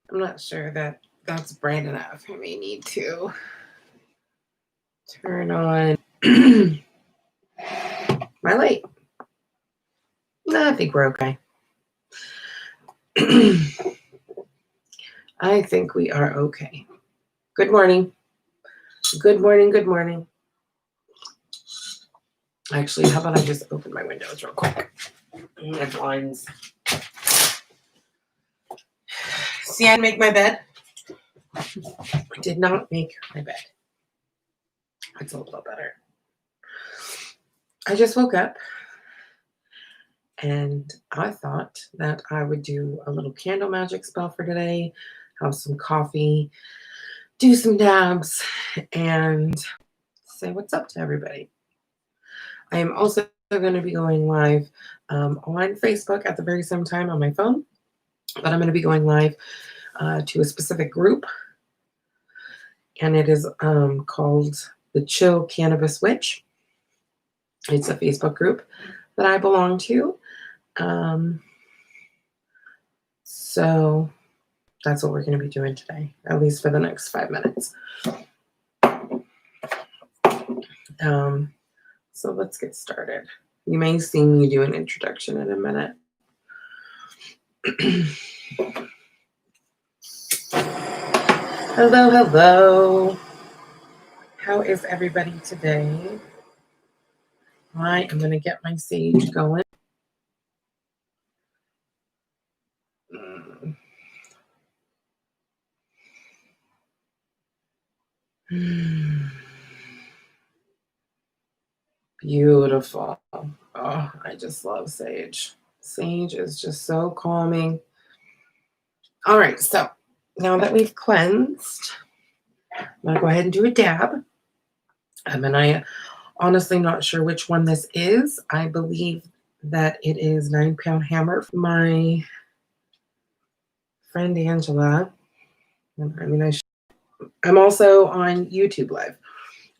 I'm not sure that that's bright enough. I may need to turn on my light. No, I think we're okay. I think we are okay. Good morning. Good morning. Good morning. Actually, how about I just open my windows real quick? My blinds. See, I'd make my bed. I did not make my bed. It's a little better. I just woke up and I thought that I would do a little candle magic spell for today, have some coffee, do some dabs, and say what's up to everybody. I am also going to be going live on Facebook at the very same time on my phone, but I'm going to be going live to a specific group, and it is called the Chill Cannabis Witch. It's a Facebook group that I belong to. So that's what we're going to be doing today, at least for the next 5 minutes. So let's get started. You may see me do an introduction in a minute. Hello, hello. How is everybody today? I am going to get my sage going. Beautiful. Oh, I just love sage. Sage is just so calming. All right, so now that we've cleansed, I'm going to go ahead and do a dab. And I honestly not sure which one this is. I believe that it is 9 Pound Hammer from my friend Angela. I'm also on YouTube live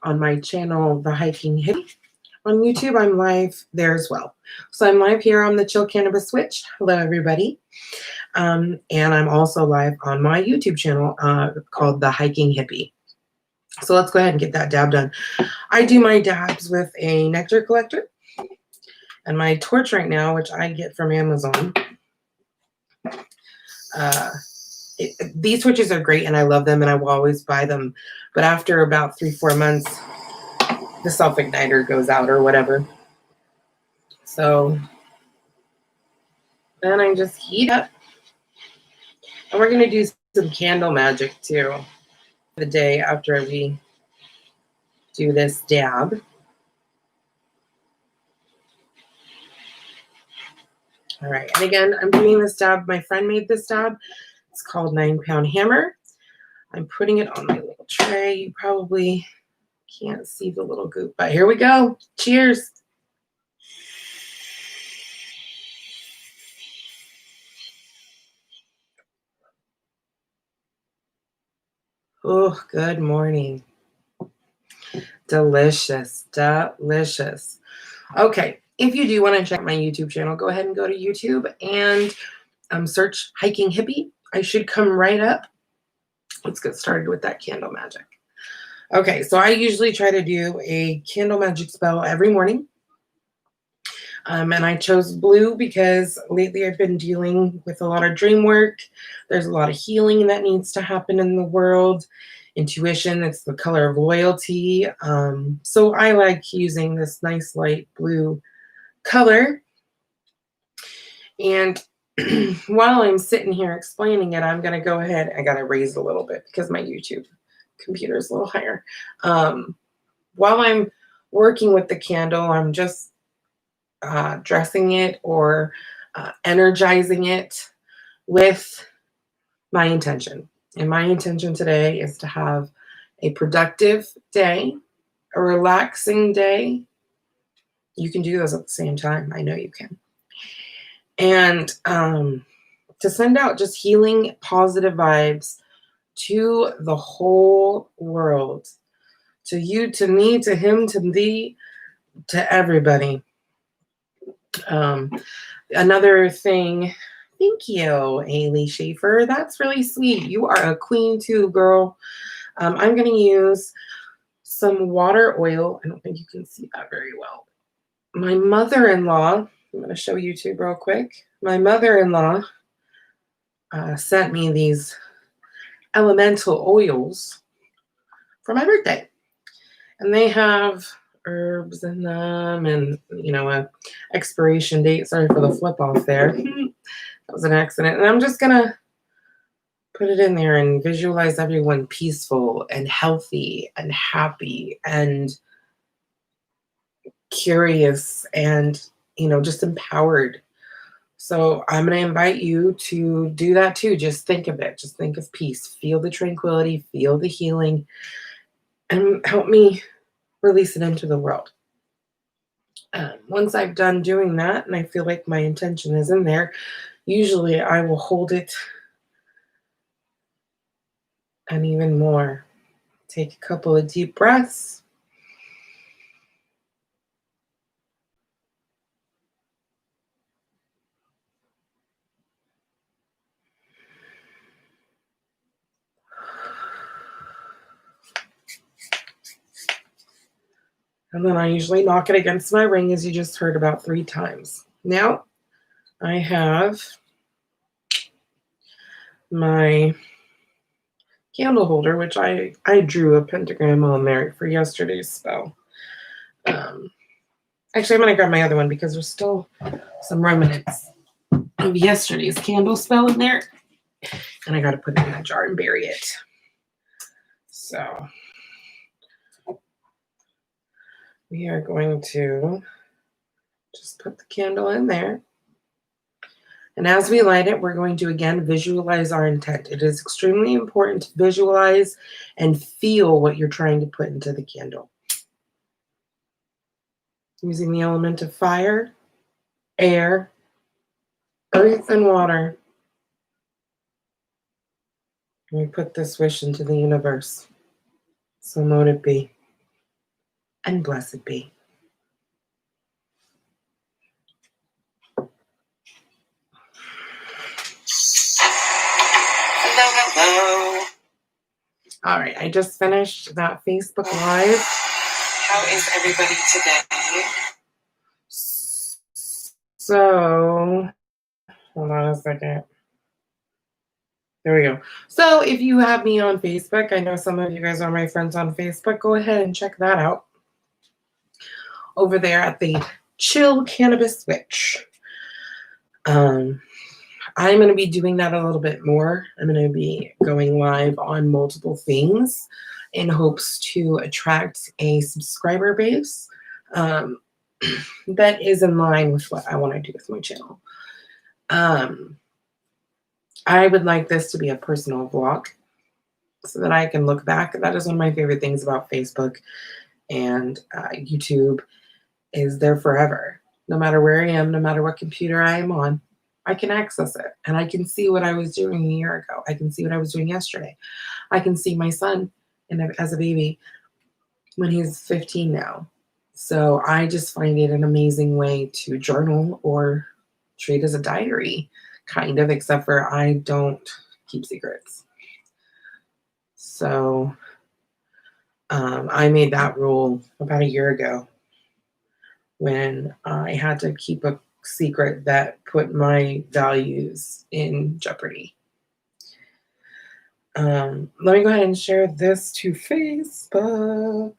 on my channel, The Hiking Hippie. On YouTube, I'm live there as well. So I'm live here on the Chill Cannabis Witch. Hello, everybody. And I'm also live on my YouTube channel called The Hiking Hippie. So let's go ahead and get that dab done. I do my dabs with a nectar collector and my torch right now, which I get from Amazon. These torches are great and I love them and I will always buy them. But after about 3-4 months, the self-igniter goes out or whatever. So then I just heat up. And we're going to do some candle magic too the day after we do this dab. All right, and again, I'm doing this dab. My friend made this dab. It's called 9 Pound Hammer. I'm putting it on my little tray. You probably can't see the little goop, but here we go. Cheers. Oh, good morning. Delicious, delicious. Okay, if you do want to check my YouTube channel, go ahead and go to YouTube and search Hiking Hippie. I should come right up. Let's get started with that candle magic. Okay, so I usually try to do a candle magic spell every morning. And I chose blue because lately I've been dealing with a lot of dream work. There's a lot of healing that needs to happen in the world. Intuition, it's the color of loyalty. So I like using this nice light blue color. And while I'm sitting here explaining it, I'm going to go ahead. I got to raise it a little bit because my YouTube computer is a little higher. While I'm working with the candle, I'm just dressing it or energizing it with my intention. And my intention today is to have a productive day, a relaxing day. You can do those at the same time. I know you can. And to send out just healing, positive vibes to the whole world, to you, to me, to him, to thee, to everybody. Another thing Thank you, Haley Schaefer. That's really sweet. You are a queen too, girl. I'm going to use some water oil. I don't think you can see that very well. My mother-in-law, I'm going to show YouTube real quick. My mother-in-law sent me these elemental oils for my birthday. And they have herbs in them and, a expiration date. Sorry for the flip off there. That was an accident. And I'm just going to put it in there and visualize everyone peaceful and healthy and happy and curious and, just empowered. So I'm going to invite you to do that too. Just think of it. Just think of peace. Feel the tranquility, feel the healing, and help me release it into the world. Once I've done doing that and I feel like my intention is in there, usually I will hold it and even more. Take a couple of deep breaths. And then I usually knock it against my ring, as you just heard, about 3 times. Now I have my candle holder, which I drew a pentagram on there for yesterday's spell. Actually, I'm going to grab my other one because there's still some remnants of yesterday's candle spell in there. And I got to put it in a jar and bury it. So we are going to just put the candle in there. And as we light it, we're going to, again, visualize our intent. It is extremely important to visualize and feel what you're trying to put into the candle. Using the element of fire, air, earth, and water. And we put this wish into the universe. So mote it be, and blessed be. Hello. All right, I just finished that Facebook Live. How is everybody today? So, hold on a second. There we go. So if you have me on Facebook, I know some of you guys are my friends on Facebook, go ahead and check that out. Over there at the Chill Cannabis Witch. I'm going to be doing that a little bit more. I'm going to be going live on multiple things in hopes to attract a subscriber base that is in line with what I want to do with my channel. I would like this to be a personal vlog so that I can look back. That is one of my favorite things about Facebook and YouTube is there forever. No matter where I am, no matter what computer I am on, I can access it and I can see what I was doing a year ago. I can see what I was doing yesterday. I can see my son as a baby when he's 15 now. So I just find it an amazing way to journal or treat as a diary, kind of, except for I don't keep secrets. So I made that rule about a year ago when I had to keep a secret that put my values in jeopardy. Let me go ahead and share this to Facebook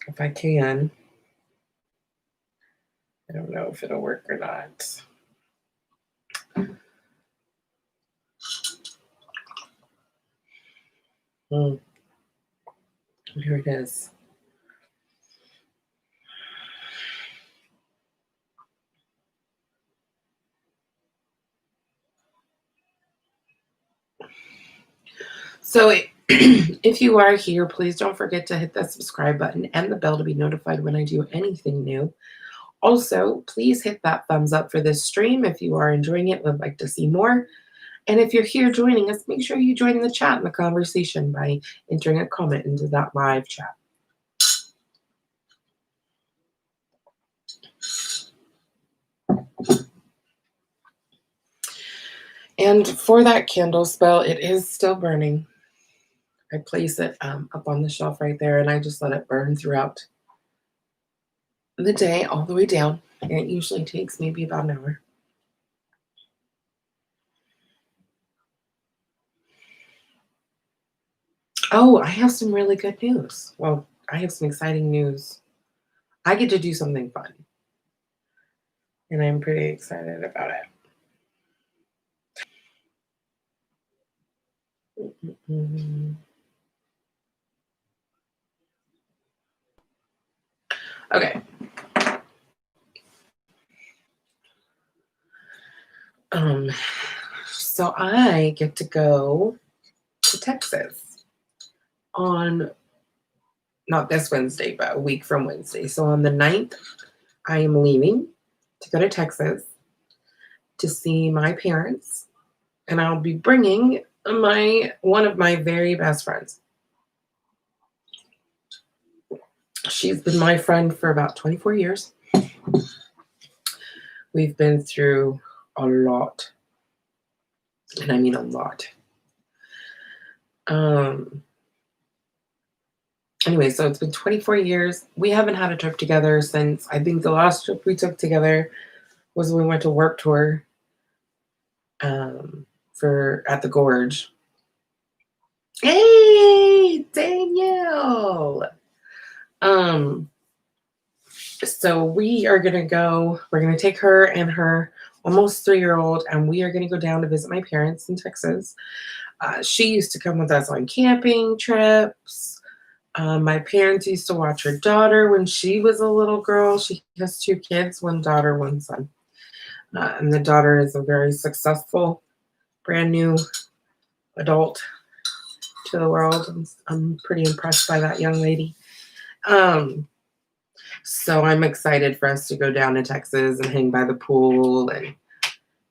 if I can. I don't know if it'll work or not. Here it is. So if you are here, please don't forget to hit that subscribe button and the bell to be notified when I do anything new. Also, please hit that thumbs up for this stream if you are enjoying it and would like to see more. And if you're here joining us, make sure you join the chat and the conversation by entering a comment into that live chat. And for that candle spell, it is still burning. I place it up on the shelf right there, and I just let it burn throughout the day all the way down. And it usually takes maybe about an hour. Oh, I have some really good news. Well, I have some exciting news. I get to do something fun, and I'm pretty excited about it. Mm-mm. Okay. Um, so I get to go to Texas on not this Wednesday, but a week from Wednesday. So on the 9th, I am leaving to go to Texas to see my parents, and I'll be bringing my one of my very best friends. She's been my friend for about 24 years. We've been through a lot, and I mean a lot. Anyway, so it's been 24 years. We haven't had a trip together since I think the last trip we took together was when we went to work tour for at the Gorge. Hey, Danielle. So we are gonna go. We're gonna take her and her almost 3-year-old, and we are gonna go down to visit my parents in Texas. She used to come with us on camping trips. My parents used to watch her daughter when she was a little girl. She has 2 kids, 1 daughter, 1 son. And the daughter is a very successful, brand new adult to the world. I'm pretty impressed by that young lady. So I'm excited for us to go down to Texas and hang by the pool and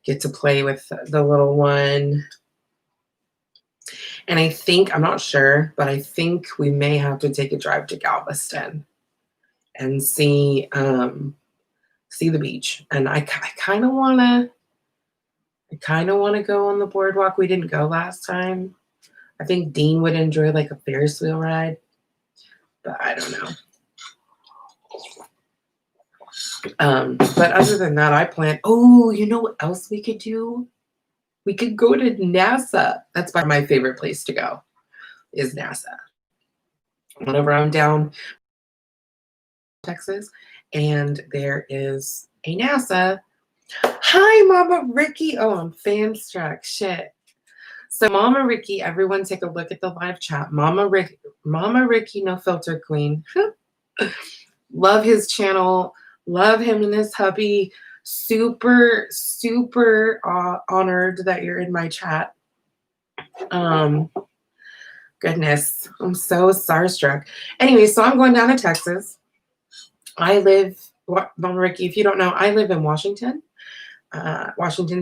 get to play with the little one. And I think, I'm not sure, but I think we may have to take a drive to Galveston and see the beach. And I kind of want to go on the boardwalk. We didn't go last time. I think Dean would enjoy like a Ferris wheel ride, but I don't know. But other than that, I plan. Oh, you know what else we could do? We could go to NASA. That's my favorite place to go is NASA. Whenever I'm down Texas and there is a NASA. Hi, Mama Ricky. Oh, I'm fanstruck. Shit. So Mama Ricky, everyone take a look at the live chat. Mama Ricky, no filter queen. Love his channel. Love him and his hubby. Super, super honored that you're in my chat. Goodness, I'm so starstruck. Anyway, so I'm going down to Texas. Mama Ricky, if you don't know, I live in Washington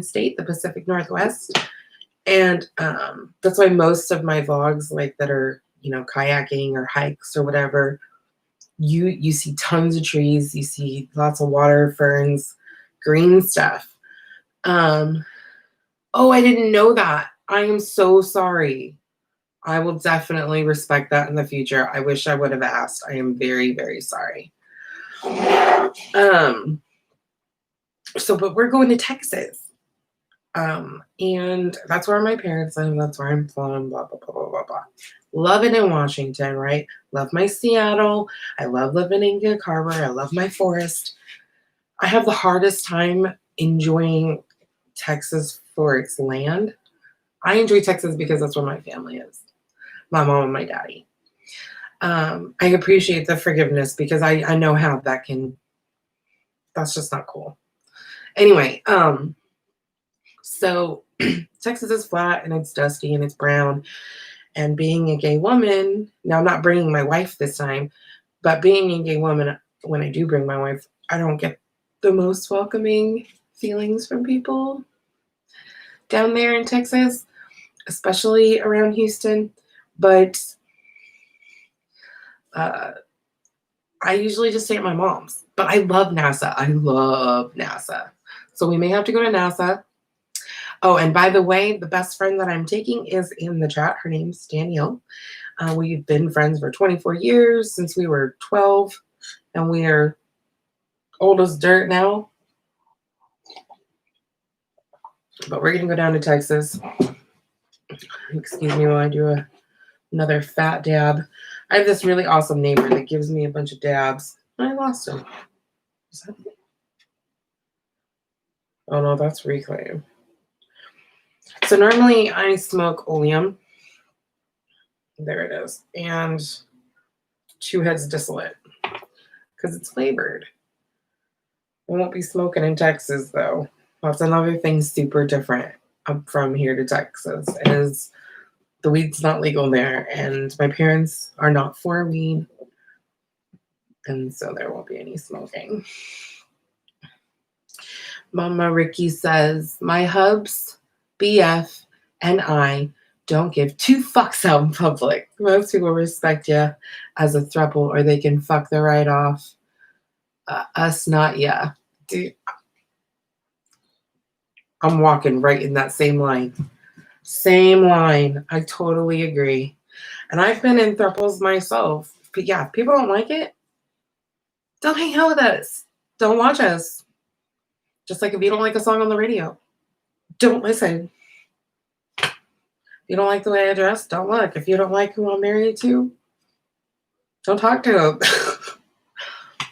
State, the Pacific Northwest. And that's why most of my vlogs, like that are, kayaking or hikes or whatever, you see tons of trees, you see lots of water, ferns, green stuff. Oh, I didn't know that. I am so sorry. I will definitely respect that in the future. I wish I would have asked. I am very, very sorry. But we're going to Texas. And that's where my parents live. That's where I'm from, blah, blah, blah, blah, blah, blah. Love it in Washington, right? Love my Seattle. I love living in Gig Harbor. I love my forest. I have the hardest time enjoying Texas for its land. I enjoy Texas because that's where my family is. My mom and my daddy. I appreciate the forgiveness because I know how that's just not cool. Anyway, so Texas is flat and it's dusty and it's brown. And being a gay woman, now I'm not bringing my wife this time, but being a gay woman, when I do bring my wife, I don't get the most welcoming feelings from people down there in Texas, especially around Houston. But I usually just stay at my mom's. But I love NASA. I love NASA. So we may have to go to NASA. Oh, and by the way, the best friend that I'm taking is in the chat. Her name's Danielle. We've been friends for 24 years since we were 12, and we are old as dirt now. But we're going to go down to Texas. Excuse me while I do another fat dab. I have this really awesome neighbor that gives me a bunch of dabs. I lost him. Oh no, that's Reclaim. So normally I smoke oleum. There it is. And Two Heads distillate because it's flavored. I won't be smoking in Texas though. That's another thing super different from here to Texas is the weed's not legal there, and my parents are not for weed, and so there won't be any smoking. Mama Ricky says, my hubs, BF, and I don't give two fucks out in public. Most people respect you as a throuple, or they can fuck the right off. Us not, yeah. Dude, I'm walking right in that same line. Same line. I totally agree. And I've been in thruples myself. But yeah, if people don't like it, don't hang out with us. Don't watch us. Just like if you don't like a song on the radio, don't listen. If you don't like the way I dress, don't look. If you don't like who I'm married to, don't talk to them. If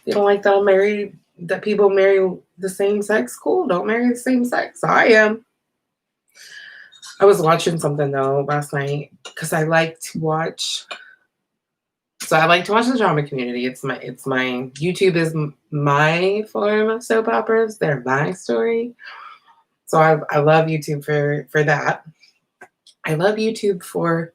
you don't like that I'm married, that people marry the same sex, cool. Don't marry the same sex. I am. I was watching something though last night because I like to watch. So I like to watch the drama community. It's my YouTube is my form of soap operas. They're my story. So I love YouTube for that. I love YouTube for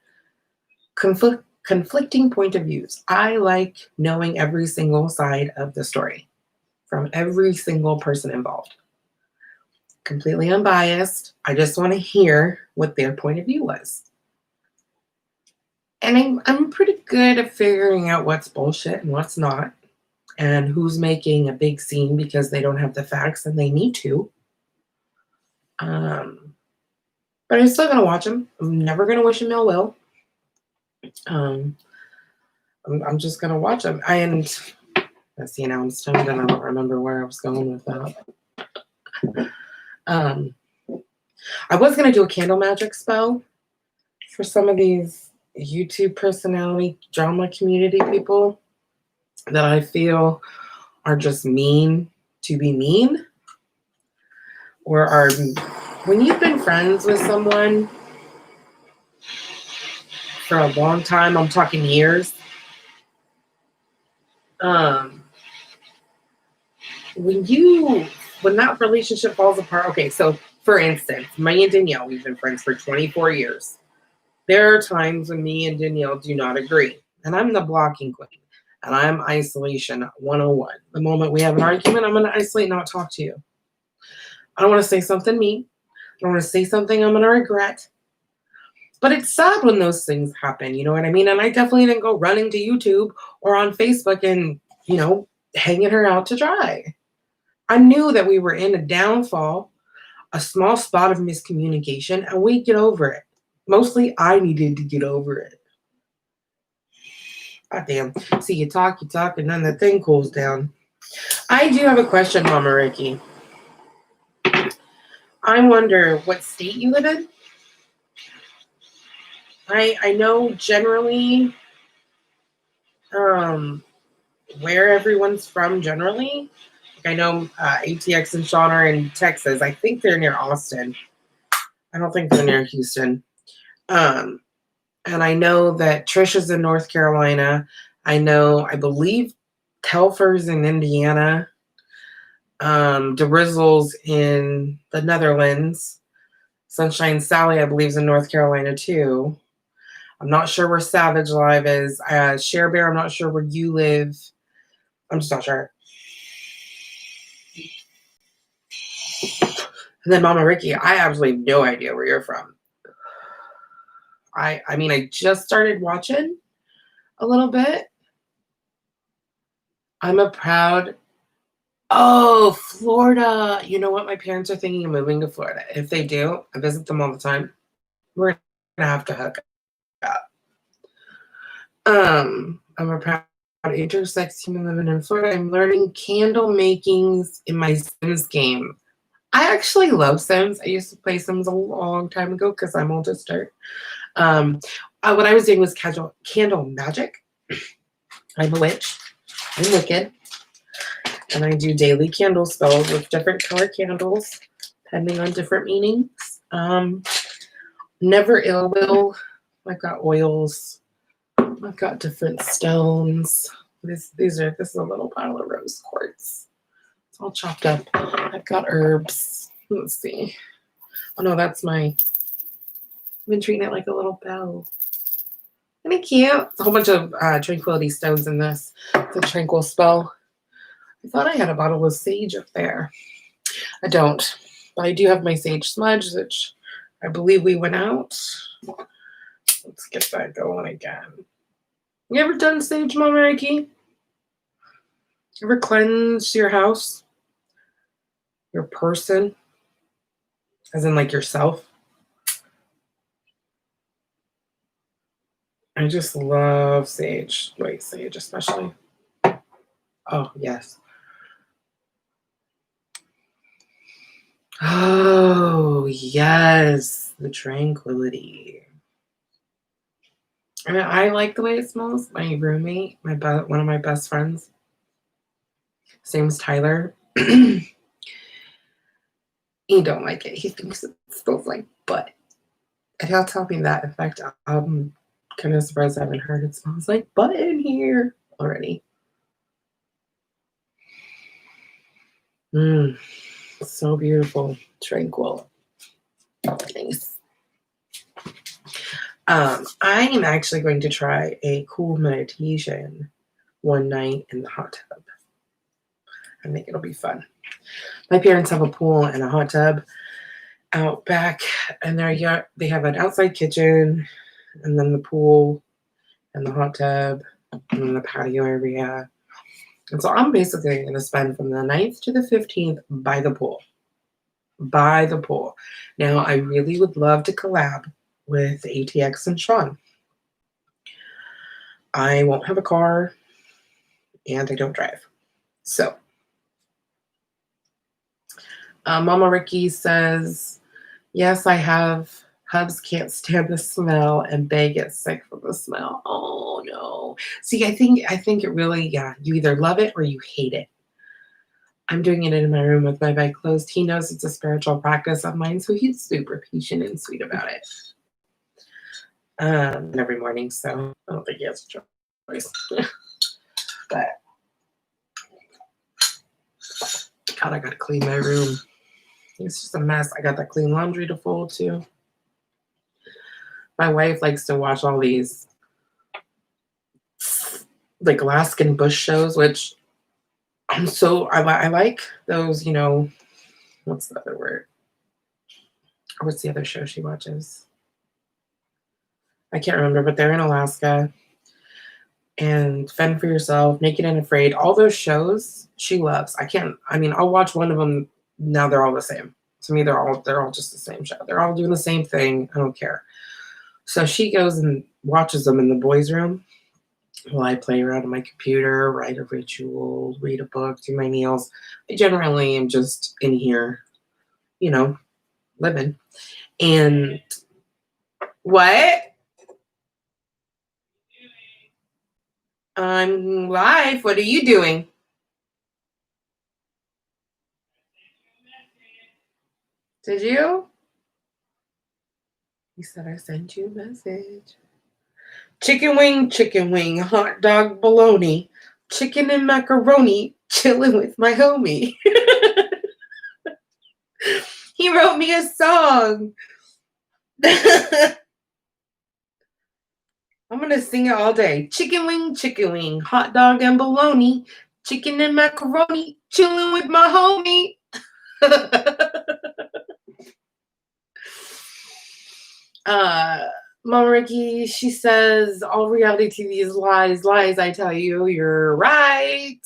conflicting point of views. I like knowing every single side of the story from every single person involved. Completely unbiased. I just want to hear what their point of view was. And I'm pretty good at figuring out what's bullshit and what's not, and who's making a big scene because they don't have the facts and they need to. But I'm still gonna watch them. I'm never gonna wish them ill will. I'm just gonna watch them. And see, now I'm stoned and I don't remember where I was going with that. I was gonna do a candle magic spell for some of these YouTube personality drama community people that I feel are just mean to be mean, or are when you've been friends with someone for a long time, I'm talking years, when that relationship falls apart, okay, so for instance, me and Danielle, we've been friends for 24 years. There are times when me and Danielle do not agree, and I'm the blocking queen, and I'm isolation 101. The moment we have an argument, I'm going to isolate, not talk to you. I don't want to say something mean. I don't want to say something I'm going to regret. But it's sad when those things happen, you know what I mean? And I definitely didn't go running to YouTube or on Facebook and, hanging her out to dry. I knew that we were in a downfall, a small spot of miscommunication, and we'd get over it. Mostly I needed to get over it. God damn. See, you talk, and then the thing cools down. I do have a question, Mama Ricky. I wonder what state you live in. I know generally where everyone's from generally. I know ATX and Sean are in Texas. I think they're near Austin. I don't think they're near Houston. And I know that Trisha's in North Carolina. I believe Telfer's in Indiana. DeRizzle's in the Netherlands. Sunshine Sally, I believe, is in North Carolina too. I'm not sure where Savage Live is. Share Bear, I'm not sure where you live. I'm just not sure. And then Mama Ricky, I absolutely have no idea where you're from. I mean, I just started watching a little bit. I'm a proud Oh, Florida. You know what? My parents are thinking of moving to Florida. If they do, I visit them all the time. We're gonna have to hook up. I'm a proud intersex human living in Florida. I'm learning candle makings in my Sims game. I actually love Sims. I used to play Sims a long time ago because I'm old as dirt. Um, what I was doing was candle magic. I'm a witch. I'm wicked. And I do daily candle spells with different color candles, depending on different meanings. Never ill will. I've got oils. I've got different stones. This is a little pile of rose quartz. It's all chopped up. I've got herbs. Let's see. Oh no, that's I've been treating it like a little bell. Isn't it cute? It's a whole bunch of tranquility stones in this. It's a tranquil spell. I thought I had a bottle of sage up there. I don't. But I do have my sage smudge, which I believe we went out. Let's get that going again. You ever done sage, Mama Reiki? Ever cleanse your house? Your person? As in like yourself? I just love sage. Wait, sage especially. Oh, yes. Oh, yes. The tranquility. I mean, I like the way it smells. My roommate, one of my best friends, his name's Tyler. He don't like it. He thinks it smells like butt. And he'll tell me that. In fact, I'm kind of surprised I haven't heard it smells like butt in here already. So beautiful. Tranquil. Nice. I am actually going to try a cool meditation one night in the hot tub. I think it'll be fun. My parents have a pool and a hot tub out back, and they have an outside kitchen, and then the pool, and the hot tub, and then the patio area. And so I'm basically going to spend from the 9th to the 15th by the pool. By the pool. Now, I really would love to collab with ATX and Sean. I won't have a car, and I don't drive. So, Mama Ricky says, yes, I have. Hubs can't stand the smell, and Bay gets sick from the smell. Oh, no. See, I think it really, yeah, you either love it or you hate it. I'm doing it in my room with my bed closed. He knows it's a spiritual practice of mine, so he's super patient and sweet about it. Every morning, so I don't think he has a choice. But God, I gotta clean my room. It's just a mess. I got that clean laundry to fold too. My wife likes to watch all these like Alaskan bush shows, which I like those, you know, what's the other word? Or what's the other show she watches? I can't remember, but they're in Alaska. And Fend for Yourself, Naked and Afraid, all those shows she loves. I'll watch one of them. Now they're all the same. To me, they're all just the same show. They're all doing the same thing. I don't care. So she goes and watches them in the boys' room while I play around on my computer, write a ritual, read a book, do my meals. I generally am just in here, you know, living. And what? I'm live. What are you doing? Did you? He said I sent you a message. Chicken wing, hot dog bologna, chicken and macaroni, chilling with my homie. He wrote me a song. I'm going to sing it all day. Chicken wing, hot dog and bologna, chicken and macaroni, chilling with my homie. Mama Ricky, she says, all reality TV is lies, I tell you, you're right.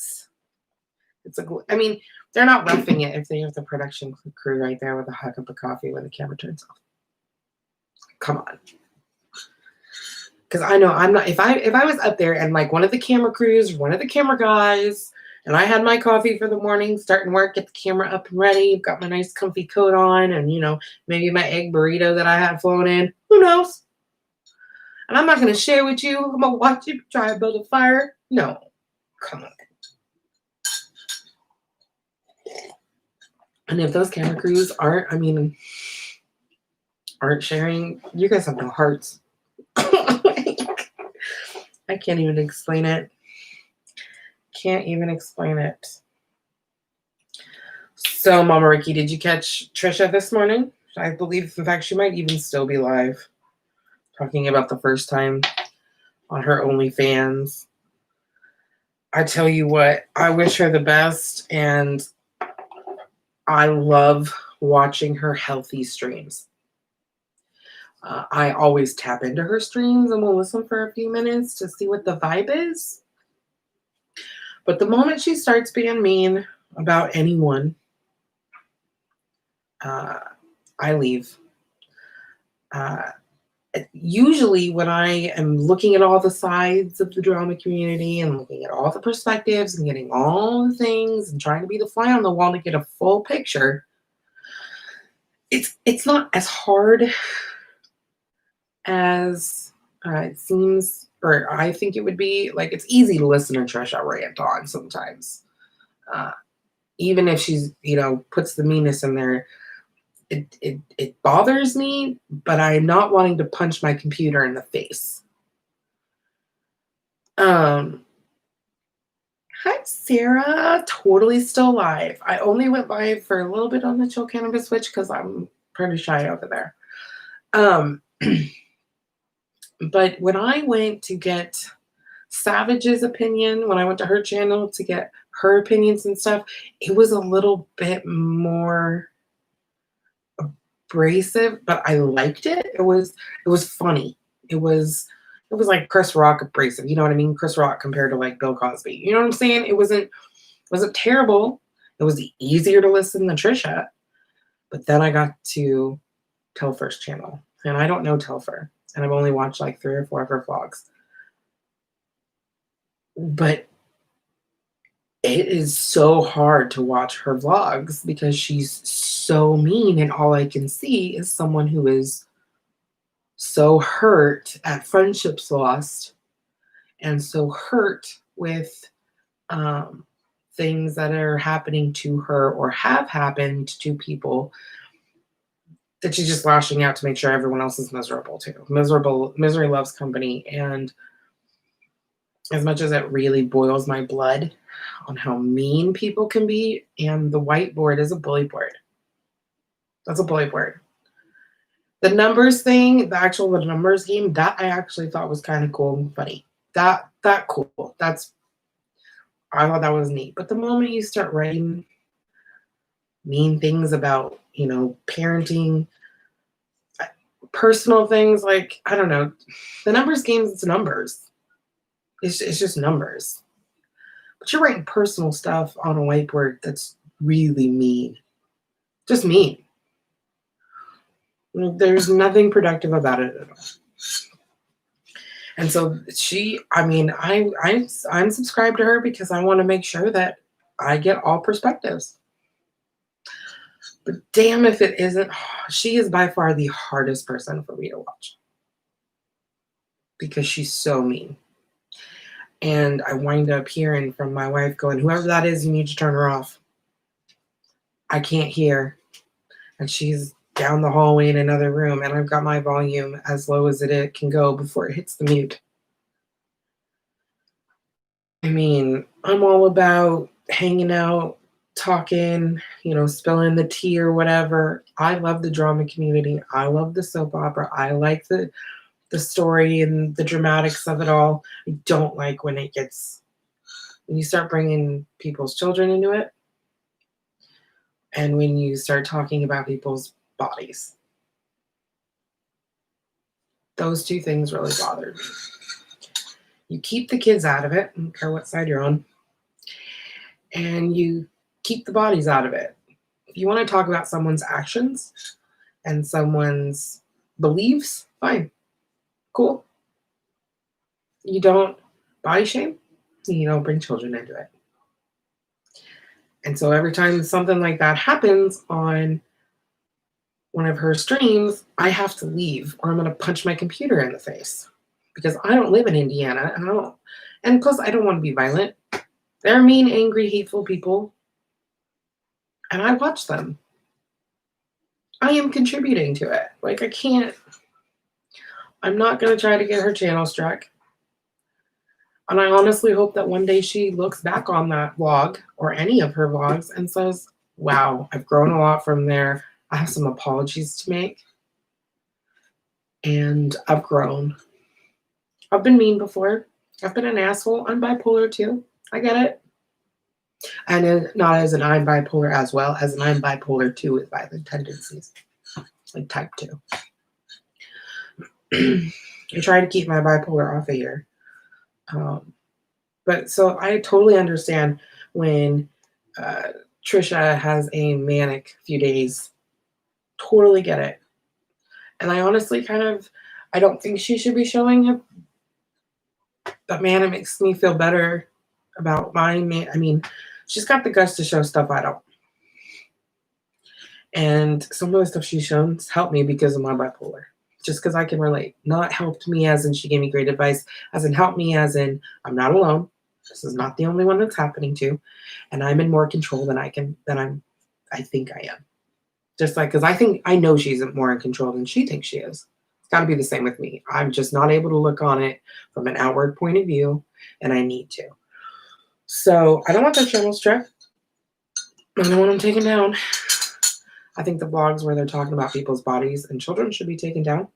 They're not roughing it if they have the production crew right there with a hot cup of coffee when the camera turns off. Come on. Because I know I'm not, if I was up there and like one of the camera crews, one of the camera guys, and I had my coffee for the morning, starting work, get the camera up and ready, got my nice comfy coat on, and maybe my egg burrito that I had flown in. Who knows? And I'm not going to share with you. I'm going to watch you try to build a fire. No. Come on. And if those camera crews aren't sharing, you guys have no hearts. I can't even explain it. Can't even explain it. So, Mama Ricky, did you catch Trisha this morning? I believe, in fact, she might even still be live, talking about the first time on her OnlyFans. I tell you what, I wish her the best, and I love watching her healthy streams. I always tap into her streams and will listen for a few minutes to see what the vibe is. But the moment she starts being mean about anyone, I leave. Usually when I am looking at all the sides of the drama community and looking at all the perspectives and getting all the things and trying to be the fly on the wall to get a full picture, it's not as hard as it seems, or I think it would be. Like, it's easy to listen to Trisha rant on sometimes. Even if she's, puts the meanness in there, it bothers me, but I'm not wanting to punch my computer in the face. Hi, Sarah. Totally still live. I only went live for a little bit on the Chill Cannabis Switch because I'm pretty shy over there. But when I went to get Savage's opinion, when I went to her channel to get her opinions and stuff, it was a little bit more abrasive, but I liked it. It was funny. It was like Chris Rock abrasive. You know what I mean? Chris Rock compared to like Bill Cosby. You know what I'm saying? It wasn't terrible. It was easier to listen than Trisha. But then I got to Telfer's channel, and I don't know Telfer, and I've only watched like 3 or 4 of her vlogs. But it is so hard to watch her vlogs because she's so mean, and all I can see is someone who is so hurt at friendships lost and so hurt with things that are happening to her or have happened to people that she's just lashing out to make sure everyone else is miserable too. Misery loves company. And as much as it really boils my blood on how mean people can be, and the whiteboard is a bully board. That's a bully board. The numbers thing, the numbers game, that I actually thought was kind of cool and funny. That cool. I thought that was neat. But the moment you start writing mean things about, parenting, personal things, like, I don't know, the numbers games, it's numbers. It's just numbers. But you're writing personal stuff on a whiteboard that's really mean. Just mean. There's nothing productive about it at all. And so I'm subscribed to her because I want to make sure that I get all perspectives. But damn if it isn't, she is by far the hardest person for me to watch. Because she's so mean. And I wind up hearing from my wife going, whoever that is, you need to turn her off. I can't hear. And she's down the hallway in another room, and I've got my volume as low as it can go before it hits the mute. I mean, I'm all about hanging out, talking, spilling the tea or whatever. I love the drama community. I love the soap opera. I like the story and the dramatics of it all. I don't like when you start bringing people's children into it, and when you start talking about people's bodies. Those two things really bothered me. You keep the kids out of it, I don't care what side you're on, and you keep the bodies out of it. If you want to talk about someone's actions and someone's beliefs, fine, cool. You don't body shame, you don't bring children into it. And so every time something like that happens on one of her streams, I have to leave or I'm going to punch my computer in the face because I don't live in Indiana and plus I don't want to be violent. They're mean, angry, hateful people and I watch them. I am contributing to it. Like I'm not going to try to get her channel struck. And I honestly hope that one day she looks back on that vlog or any of her vlogs and says, wow, I've grown a lot from there. I have some apologies to make. And I've grown. I've been mean before. I've been an asshole. I'm bipolar too. I get it. And not as an I'm bipolar as well, as an I'm bipolar too with violent tendencies. Like type 2. I try to keep my bipolar off of here. But so I totally understand when Trisha has a manic few days. Totally get it. And I honestly I don't think she should be showing it. But man, it makes me feel better about I mean, she's got the guts to show stuff I don't. And some of the stuff she's shown helped me because of my bipolar. Just because I can relate. Not helped me as in she gave me great advice, as in helped me as in I'm not alone. This is not the only one that's happening to. And I'm in more control than I think I am. Just like, because I know she's more in control than she thinks she is. It's got to be the same with me. I'm just not able to look on it from an outward point of view, and I need to. So I don't want their channel struck. I don't want them taken down. I think the vlogs where they're talking about people's bodies and children should be taken down.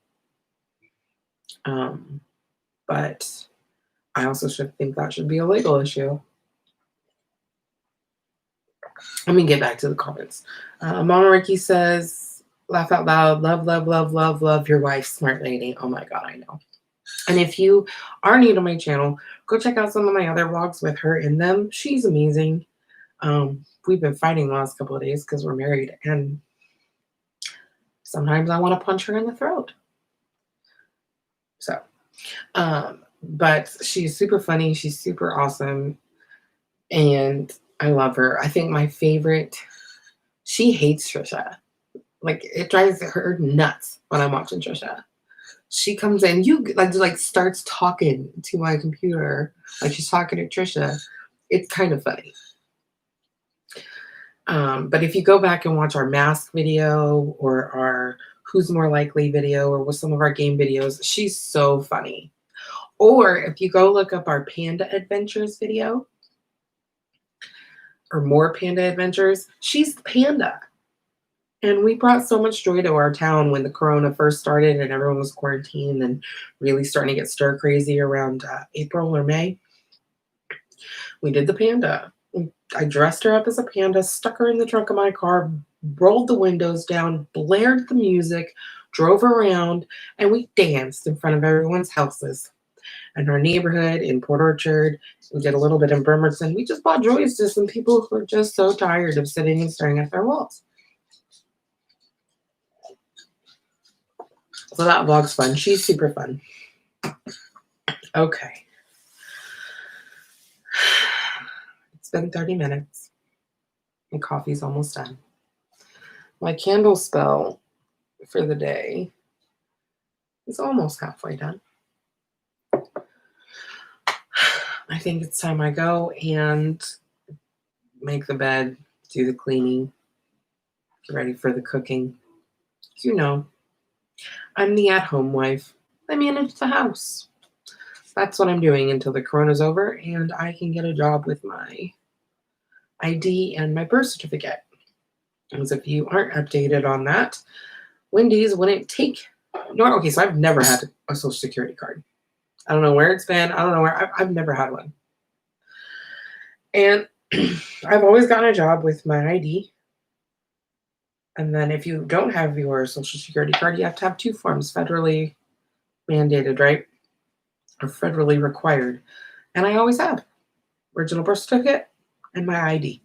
But I also think that should be a legal issue. Let me get back to the comments. Mama Ricky says, laugh out loud, love, love, love, love, love your wife, smart lady. Oh my God, I know. And if you are new to my channel, go check out some of my other vlogs with her in them. She's amazing. We've been fighting the last couple of days because we're married, and sometimes I want to punch her in the throat. So, but she's super funny. She's super awesome. And I love her. I think my favorite, she hates Trisha. Like, it drives her nuts when I'm watching Trisha. She comes in, starts talking to my computer. Like she's talking to Trisha. It's kind of funny. But if you go back and watch our mask video or our Who's More Likely video or with some of our game videos, she's so funny. Or if you go look up our Panda Adventures video or more Panda Adventures, she's the panda. And we brought so much joy to our town when the corona first started and everyone was quarantined and really starting to get stir crazy around April or May. We did the panda. I dressed her up as a panda, stuck her in the trunk of my car, rolled the windows down, blared the music, drove around, and we danced in front of everyone's houses. In our neighborhood, in Port Orchard, we did a little bit in Bremerton. We just brought joy to some people who were just so tired of sitting and staring at their walls. So that vlog's fun. She's super fun. Okay. It's been 30 minutes. My coffee's almost done. My candle spell for the day is almost halfway done. I think it's time I go and make the bed, do the cleaning, get ready for the cooking. You know, I'm the at-home wife. I manage the house. That's what I'm doing until the corona's over and I can get a job with my ID and my birth certificate. As if you aren't updated on that, Wendy's wouldn't take. No, okay, so I've never had a social security card. I don't know where it's been. I don't know where. I've never had one. And I've always gotten a job with my ID. And then if you don't have your social security card, you have to have 2 forms, federally mandated, right? Or federally required. And I always have original birth certificate and my ID.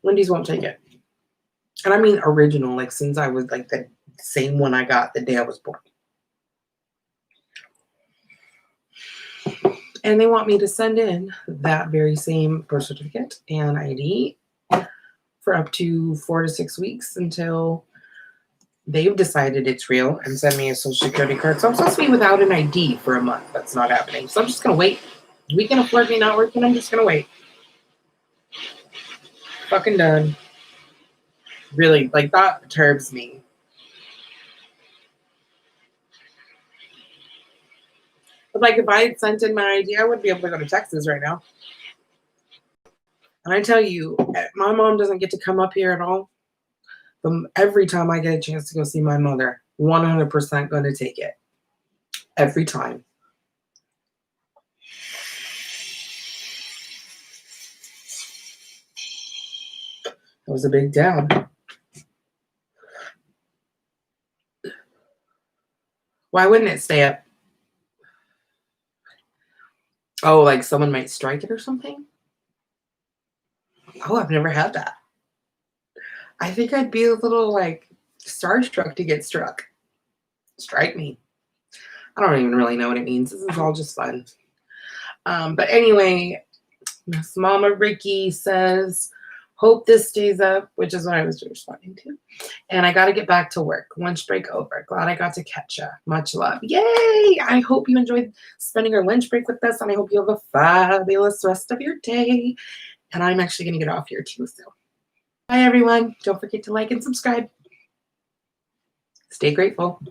Wendy's won't take it. And I mean original, like since I was like the same one I got the day I was born. And they want me to send in that very same birth certificate and ID for up to 4 to 6 weeks until they've decided it's real and send me a social security card. So I'm supposed to be without an ID for a month. That's not happening. So I'm just going to wait. We can afford me not working. I'm just going to wait. Fucking done. Really, like that perturbs me. But like if I had sent in my ID, I wouldn't be able to go to Texas right now. And I tell you, my mom doesn't get to come up here at all. But every time I get a chance to go see my mother, 100% going to take it. Every time. It was a big dab. Why wouldn't it stay up? Oh, like someone might strike it or something? Oh, I've never had that. I think I'd be a little like starstruck to get struck. Strike me. I don't even really know what it means. This is all just fun. But anyway, Miss Mama Ricky says, hope this stays up, which is what I was responding to. And I got to get back to work. Lunch break over. Glad I got to catch ya. Much love. Yay! I hope you enjoyed spending your lunch break with us, and I hope you have a fabulous rest of your day. And I'm actually going to get off here too. So, bye, everyone. Don't forget to like and subscribe. Stay grateful.